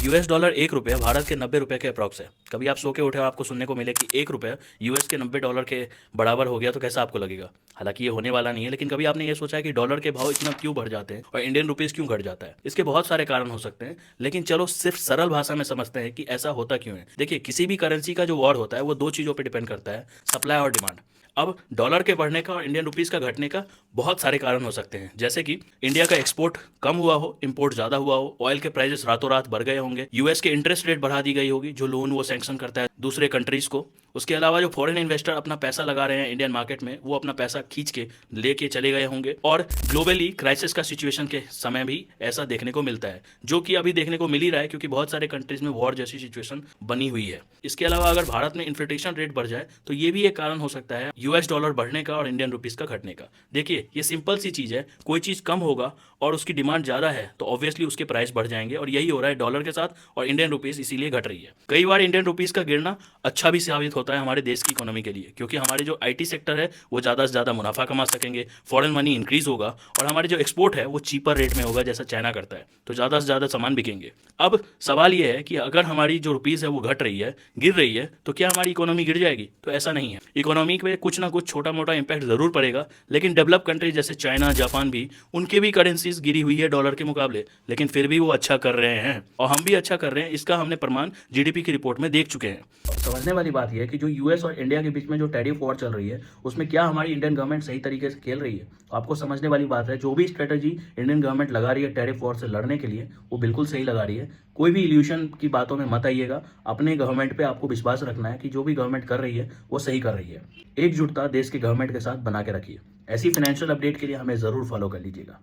US dollar 1 रुपये भारत के 90 रुपये के अप्रॉक्स है। कभी आप सो के उठे और आपको सुनने को मिले कि 1 रुपये यूएस के 90 डॉलर के बराबर हो गया तो कैसा आपको लगेगा? हालांकि ये होने वाला नहीं है, लेकिन कभी आपने ये सोचा है कि डॉलर के भाव इतना क्यों बढ़ जाते हैं और इंडियन रुपीस क्यों घट जाता है? इसके बहुत सारे कारण हो सकते हैं, लेकिन चलो सिर्फ सरल भाषा में समझते हैं कि ऐसा होता क्यों है। देखिए, किसी भी करेंसी का जो वॉर होता है वो दो चीज़ों पर डिपेंड करता है, सप्लाई और डिमांड। अब डॉलर के बढ़ने का और इंडियन रुपीस का घटने का बहुत सारे कारण हो सकते हैं, जैसे कि इंडिया का एक्सपोर्ट कम हुआ हो, इंपोर्ट ज्यादा हुआ हो, ऑयल के प्राइसेस रातों रात बढ़ गए होंगे, यूएस के इंटरेस्ट रेट बढ़ा दी गई होगी, जो लोन वो सैंक्शन करता है दूसरे कंट्रीज को। उसके अलावा जो फॉरेन इन्वेस्टर अपना पैसा लगा रहे हैं इंडियन मार्केट में, वो अपना पैसा खींच के लेके चले गए होंगे। और ग्लोबली क्राइसिस का सिचुएशन के समय भी ऐसा देखने को मिलता है, जो कि अभी देखने को मिल ही रहा है, क्योंकि बहुत सारे कंट्रीज में वॉर जैसी सिचुएशन बनी हुई है। इसके अलावा अगर भारत में इन्फ्लेशन रेट बढ़ जाए तो ये भी एक कारण हो सकता है यूएस डॉलर बढ़ने का और इंडियन रुपीस का घटने का। देखिए, ये सिंपल सी चीज है, कोई चीज कम होगा और उसकी डिमांड ज्यादा है तो ऑब्वियसली उसके प्राइस बढ़ जाएंगे, और यही हो रहा है डॉलर के साथ, और इंडियन रुपीस इसीलिए घट रही है। कई बार इंडियन रुपीस का गिरना अच्छा भी साबित होता है हमारे देश की इकोनॉमी के लिए, क्योंकि हमारे जो आईटी सेक्टर है वो ज़्यादा से ज़्यादा मुनाफा कमा सकेंगे, फॉरेन मनी इंक्रीज होगा, और हमारे जो एक्सपोर्ट है वो चीपर रेट में होगा जैसा चाइना करता है, तो ज़्यादा से ज़्यादा सामान बिकेंगे। अब सवाल ये है कि अगर हमारी जो रुपीज़ है वो घट रही है, गिर रही है, तो क्या हमारी इकोनॉमी गिर जाएगी? तो ऐसा नहीं है। इकोनॉमी पे कुछ ना कुछ छोटा मोटा इंपैक्ट ज़रूर पड़ेगा, लेकिन डेवलप कंट्रीज जैसे चाइना, जापान भी, उनके भी करेंसीज गिरी हुई है डॉलर के मुकाबले, लेकिन फिर भी वो अच्छा कर रहे हैं, और हम भी अच्छा कर रहे हैं। इसका हमने प्रमाण जीडीपी की रिपोर्ट में देख चुके हैं। समझने वाली बात यह है कि जो यूएस और इंडिया के बीच में जो टैरिफ वॉर चल रही है, उसमें क्या हमारी इंडियन गवर्नमेंट सही तरीके से खेल रही है? तो आपको समझने वाली बात है, जो भी स्ट्रेटजी इंडियन गवर्नमेंट लगा रही है टैरिफ वॉर से लड़ने के लिए, वो बिल्कुल सही लगा रही है। कोई भी इल्यूशन की बातों में मत आइएगा। अपने गवर्नमेंट पे आपको विश्वास रखना है कि जो भी गवर्नमेंट कर रही है वो सही कर रही है। एकजुटता देश के गवर्नमेंट के साथ बना के रखिए। ऐसी फाइनेंशियल अपडेट के लिए हमें ज़रूर फॉलो कर लीजिएगा।